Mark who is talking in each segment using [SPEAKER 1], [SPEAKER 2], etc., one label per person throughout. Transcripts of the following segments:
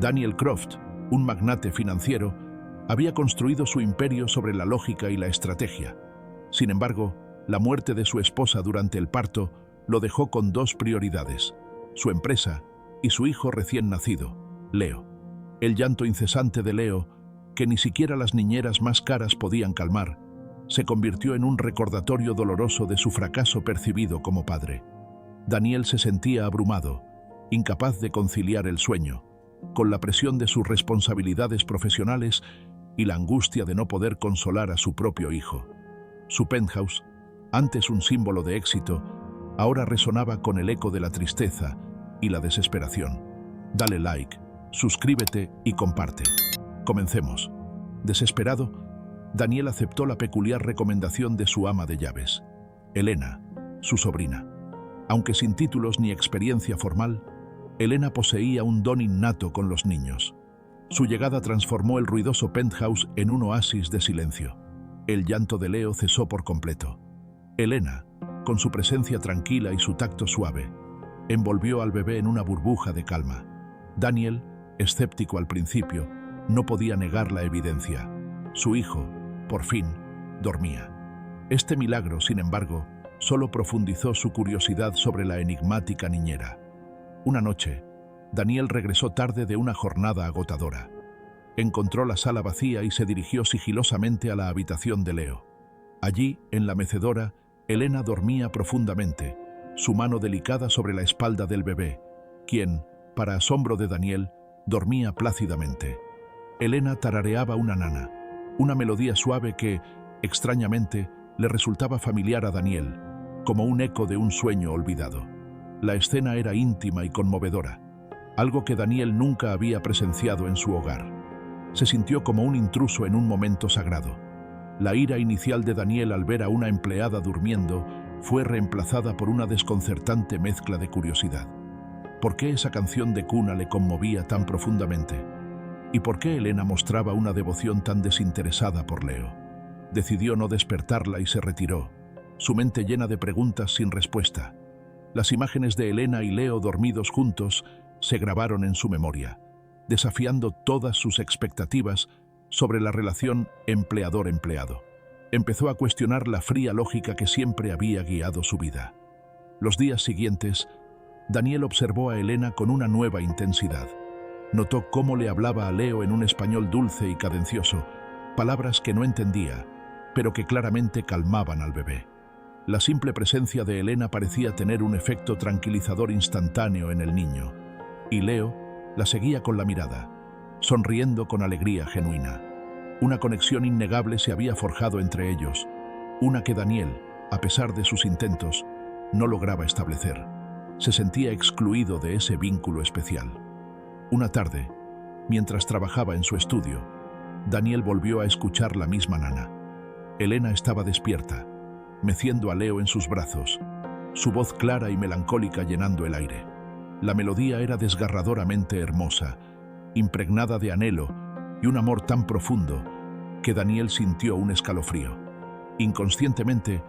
[SPEAKER 1] Daniel Croft, un magnate financiero, había construido su imperio sobre la lógica y la estrategia. Sin embargo, la muerte de su esposa durante el parto lo dejó con dos prioridades: su empresa y su hijo recién nacido, Leo. El llanto incesante de Leo, que ni siquiera las niñeras más caras podían calmar, se convirtió en un recordatorio doloroso de su fracaso percibido como padre. Daniel se sentía abrumado, incapaz de conciliar el sueño, con la presión de sus responsabilidades profesionales y la angustia de no poder consolar a su propio hijo. Su penthouse, antes un símbolo de éxito, ahora resonaba con el eco de la tristeza y la desesperación. Dale like, suscríbete y comparte. Comencemos. Desesperado, Daniel aceptó la peculiar recomendación de su ama de llaves, Elena, su sobrina. Aunque sin títulos ni experiencia formal, Elena poseía un don innato con los niños. Su llegada transformó el ruidoso penthouse en un oasis de silencio. El llanto de Leo cesó por completo. Elena, con su presencia tranquila y su tacto suave, envolvió al bebé en una burbuja de calma. Daniel, escéptico al principio, no podía negar la evidencia. Su hijo, por fin, dormía. Este milagro, sin embargo, solo profundizó su curiosidad sobre la enigmática niñera. Una noche, Daniel regresó tarde de una jornada agotadora. Encontró la sala vacía y se dirigió sigilosamente a la habitación de Leo. Allí, en la mecedora, Elena dormía profundamente, su mano delicada sobre la espalda del bebé, quien, para asombro de Daniel, dormía plácidamente. Elena tarareaba una nana, una melodía suave que, extrañamente, le resultaba familiar a Daniel, como un eco de un sueño olvidado. La escena era íntima y conmovedora, algo que Daniel nunca había presenciado en su hogar. Se sintió como un intruso en un momento sagrado. La ira inicial de Daniel al ver a una empleada durmiendo fue reemplazada por una desconcertante mezcla de curiosidad. ¿Por qué esa canción de cuna le conmovía tan profundamente? ¿Y por qué Elena mostraba una devoción tan desinteresada por Leo? Decidió no despertarla y se retiró, su mente llena de preguntas sin respuesta. Las imágenes de Elena y Leo dormidos juntos se grabaron en su memoria, desafiando todas sus expectativas sobre la relación empleador-empleado. Empezó a cuestionar la fría lógica que siempre había guiado su vida. Los días siguientes, Daniel observó a Elena con una nueva intensidad. Notó cómo le hablaba a Leo en un español dulce y cadencioso, palabras que no entendía, pero que claramente calmaban al bebé. La simple presencia de Elena parecía tener un efecto tranquilizador instantáneo en el niño, y Leo la seguía con la mirada, sonriendo con alegría genuina. Una conexión innegable se había forjado entre ellos, una que Daniel, a pesar de sus intentos, no lograba establecer. Se sentía excluido de ese vínculo especial. Una tarde, mientras trabajaba en su estudio, Daniel volvió a escuchar la misma nana. Elena estaba despierta, meciendo a Leo en sus brazos, su voz clara y melancólica llenando el aire. La melodía era desgarradoramente hermosa, impregnada de anhelo y un amor tan profundo que Daniel sintió un escalofrío. Inconscientemente,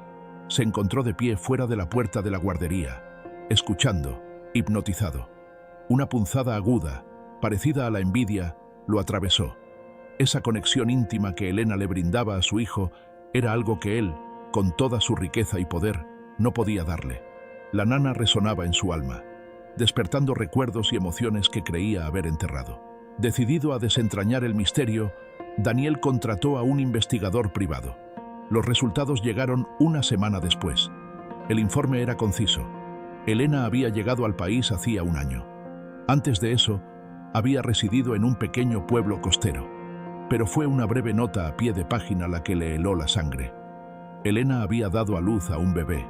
[SPEAKER 1] se encontró de pie fuera de la puerta de la guardería, escuchando, hipnotizado. Una punzada aguda, parecida a la envidia, lo atravesó. Esa conexión íntima que Elena le brindaba a su hijo era algo que él, con toda su riqueza y poder, no podía darle. La nana resonaba en su alma, despertando recuerdos y emociones que creía haber enterrado. Decidido a desentrañar el misterio, Daniel contrató a un investigador privado. Los resultados llegaron una semana después. El informe era conciso. Elena había llegado al país hacía un año. Antes de eso, había residido en un pequeño pueblo costero, pero fue una breve nota a pie de página la que le heló la sangre. Elena había dado a luz a un bebé,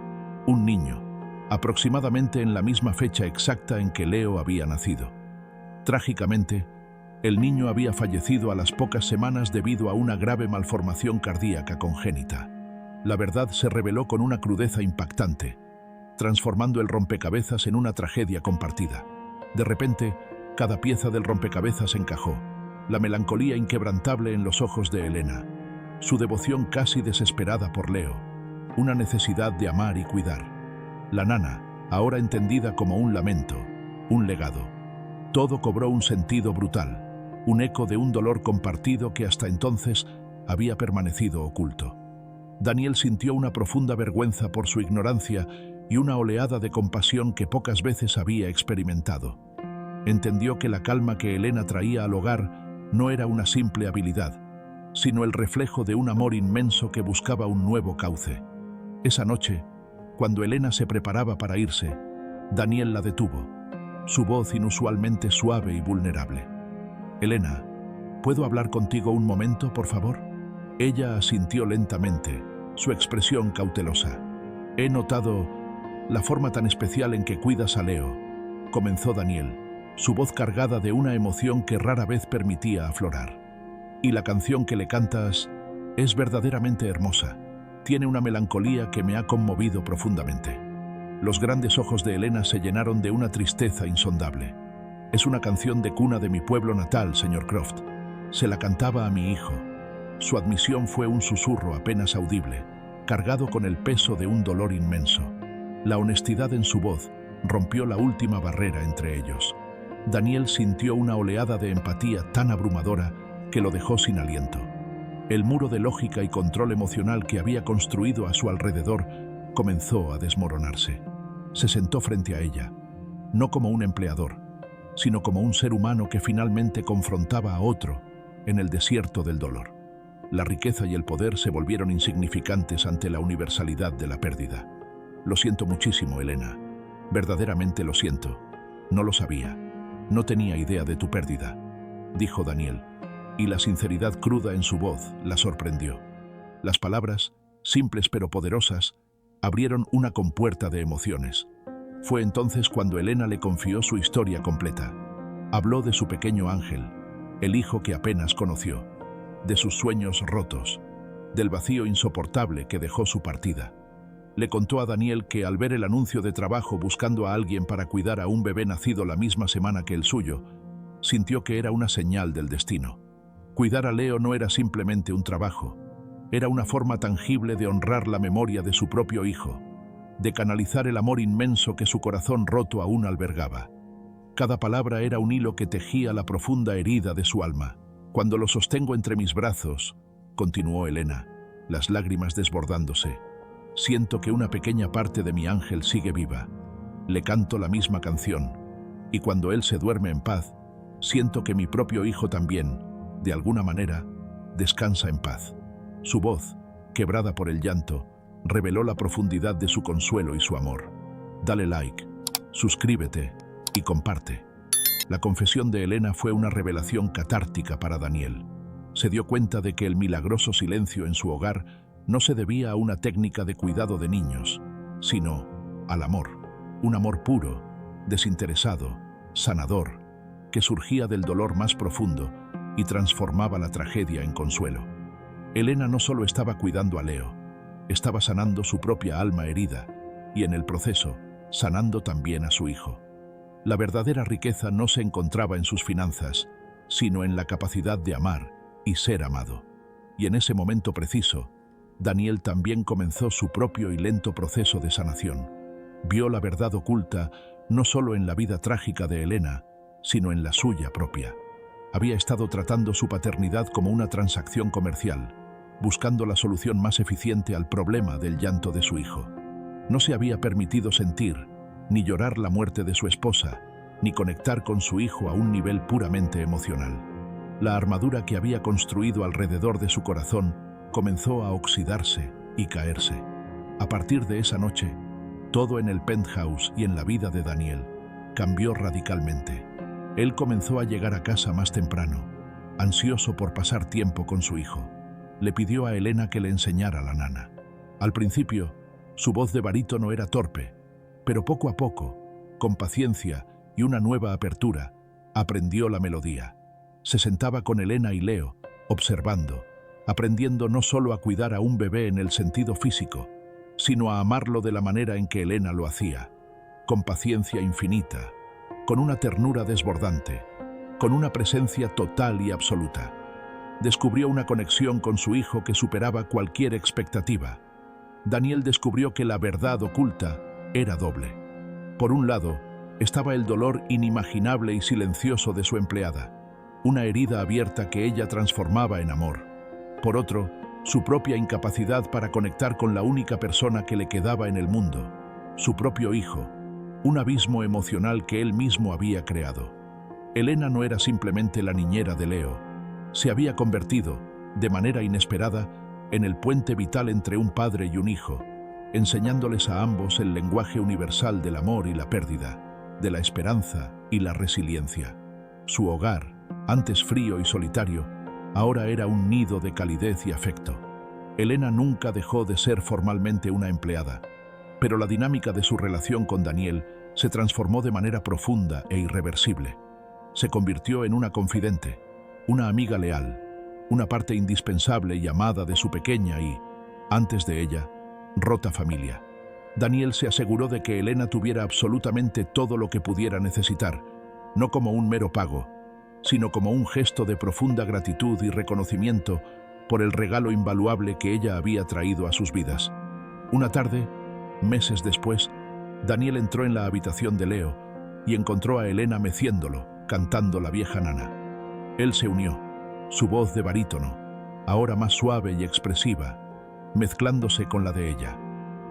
[SPEAKER 1] un niño, aproximadamente en la misma fecha exacta en que Leo había nacido. Trágicamente, el niño había fallecido a las pocas semanas debido a una grave malformación cardíaca congénita. La verdad se reveló con una crudeza impactante, transformando el rompecabezas en una tragedia compartida. De repente, cada pieza del rompecabezas encajó, la melancolía inquebrantable en los ojos de Elena, su devoción casi desesperada por Leo, una necesidad de amar y cuidar. La nana, ahora entendida como un lamento, un legado. Todo cobró un sentido brutal, un eco de un dolor compartido que hasta entonces había permanecido oculto. Daniel sintió una profunda vergüenza por su ignorancia y una oleada de compasión que pocas veces había experimentado. Entendió que la calma que Elena traía al hogar no era una simple habilidad, sino el reflejo de un amor inmenso que buscaba un nuevo cauce. Esa noche, cuando Elena se preparaba para irse, Daniel la detuvo, su voz inusualmente suave y vulnerable. «Elena, ¿puedo hablar contigo un momento, por favor?» Ella asintió lentamente, su expresión cautelosa. «He notado la forma tan especial en que cuidas a Leo», comenzó Daniel, su voz cargada de una emoción que rara vez permitía aflorar. «Y la canción que le cantas es verdaderamente hermosa. Tiene una melancolía que me ha conmovido profundamente». Los grandes ojos de Elena se llenaron de una tristeza insondable. «Es una canción de cuna de mi pueblo natal, señor Croft. Se la cantaba a mi hijo». Su admisión fue un susurro apenas audible, cargado con el peso de un dolor inmenso. La honestidad en su voz rompió la última barrera entre ellos. Daniel sintió una oleada de empatía tan abrumadora que lo dejó sin aliento. El muro de lógica y control emocional que había construido a su alrededor comenzó a desmoronarse. Se sentó frente a ella, no como un empleador, sino como un ser humano que finalmente confrontaba a otro en el desierto del dolor. La riqueza y el poder se volvieron insignificantes ante la universalidad de la pérdida. «Lo siento muchísimo, Elena. Verdaderamente lo siento. No lo sabía. No tenía idea de tu pérdida», dijo Daniel, y la sinceridad cruda en su voz la sorprendió. Las palabras, simples pero poderosas, abrieron una compuerta de emociones. Fue entonces cuando Elena le confió su historia completa. Habló de su pequeño Ángel, el hijo que apenas conoció, de sus sueños rotos, del vacío insoportable que dejó su partida. Le contó a Daniel que al ver el anuncio de trabajo buscando a alguien para cuidar a un bebé nacido la misma semana que el suyo, sintió que era una señal del destino. Cuidar a Leo no era simplemente un trabajo, era una forma tangible de honrar la memoria de su propio hijo, de canalizar el amor inmenso que su corazón roto aún albergaba. Cada palabra era un hilo que tejía la profunda herida de su alma. «Cuando lo sostengo entre mis brazos», continuó Elena, las lágrimas desbordándose, «siento que una pequeña parte de mi ángel sigue viva. Le canto la misma canción, y cuando él se duerme en paz, siento que mi propio hijo también, de alguna manera, descansa en paz». Su voz, quebrada por el llanto, reveló la profundidad de su consuelo y su amor. Dale like, suscríbete y comparte. La confesión de Elena fue una revelación catártica para Daniel. Se dio cuenta de que el milagroso silencio en su hogar no se debía a una técnica de cuidado de niños, sino al amor. Un amor puro, desinteresado, sanador, que surgía del dolor más profundo y transformaba la tragedia en consuelo. Elena no solo estaba cuidando a Leo, estaba sanando su propia alma herida y en el proceso sanando también a su hijo. La verdadera riqueza no se encontraba en sus finanzas, sino en la capacidad de amar y ser amado. Y en ese momento preciso, Daniel también comenzó su propio y lento proceso de sanación. Vio la verdad oculta no solo en la vida trágica de Elena, sino en la suya propia. Había estado tratando su paternidad como una transacción comercial, buscando la solución más eficiente al problema del llanto de su hijo. No se había permitido sentir, ni llorar la muerte de su esposa, ni conectar con su hijo a un nivel puramente emocional. La armadura que había construido alrededor de su corazón comenzó a oxidarse y caerse. A partir de esa noche, todo en el penthouse y en la vida de Daniel cambió radicalmente. Él comenzó a llegar a casa más temprano, ansioso por pasar tiempo con su hijo. Le pidió a Elena que le enseñara la nana. Al principio, su voz de barítono era torpe, pero poco a poco, con paciencia y una nueva apertura, aprendió la melodía. Se sentaba con Elena y Leo, observando, aprendiendo no solo a cuidar a un bebé en el sentido físico, sino a amarlo de la manera en que Elena lo hacía, con paciencia infinita, con una ternura desbordante, con una presencia total y absoluta. Descubrió una conexión con su hijo que superaba cualquier expectativa. Daniel descubrió que la verdad oculta era doble. Por un lado, estaba el dolor inimaginable y silencioso de su empleada, una herida abierta que ella transformaba en amor. Por otro, su propia incapacidad para conectar con la única persona que le quedaba en el mundo, su propio hijo, un abismo emocional que él mismo había creado. Elena no era simplemente la niñera de Leo, se había convertido, de manera inesperada, en el puente vital entre un padre y un hijo, enseñándoles a ambos el lenguaje universal del amor y la pérdida, de la esperanza y la resiliencia. Su hogar, antes frío y solitario, ahora era un nido de calidez y afecto. Elena nunca dejó de ser formalmente una empleada, pero la dinámica de su relación con Daniel se transformó de manera profunda e irreversible. Se convirtió en una confidente, una amiga leal, una parte indispensable y amada de su pequeña y, antes de ella, rota familia. Daniel se aseguró de que Elena tuviera absolutamente todo lo que pudiera necesitar, no como un mero pago, sino como un gesto de profunda gratitud y reconocimiento por el regalo invaluable que ella había traído a sus vidas. Una tarde, meses después, Daniel entró en la habitación de Leo y encontró a Elena meciéndolo, cantando la vieja nana. Él se unió, su voz de barítono, ahora más suave y expresiva, mezclándose con la de ella.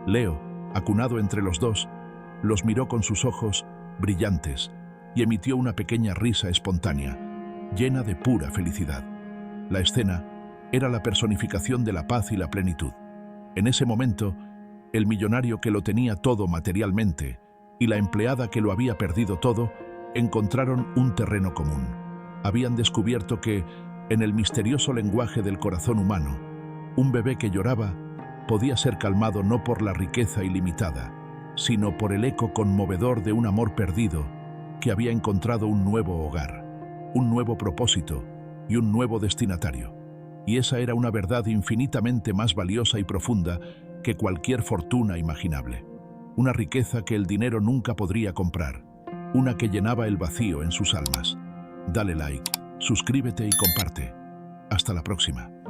[SPEAKER 1] Leo, acunado entre los dos, los miró con sus ojos brillantes y emitió una pequeña risa espontánea, llena de pura felicidad. La escena era la personificación de la paz y la plenitud. En ese momento, el millonario que lo tenía todo materialmente y la empleada que lo había perdido todo encontraron un terreno común. Habían descubierto que, en el misterioso lenguaje del corazón humano, un bebé que lloraba podía ser calmado no por la riqueza ilimitada, sino por el eco conmovedor de un amor perdido que había encontrado un nuevo hogar, un nuevo propósito y un nuevo destinatario. Y esa era una verdad infinitamente más valiosa y profunda que cualquier fortuna imaginable. Una riqueza que el dinero nunca podría comprar, una que llenaba el vacío en sus almas. Dale like, suscríbete y comparte. Hasta la próxima.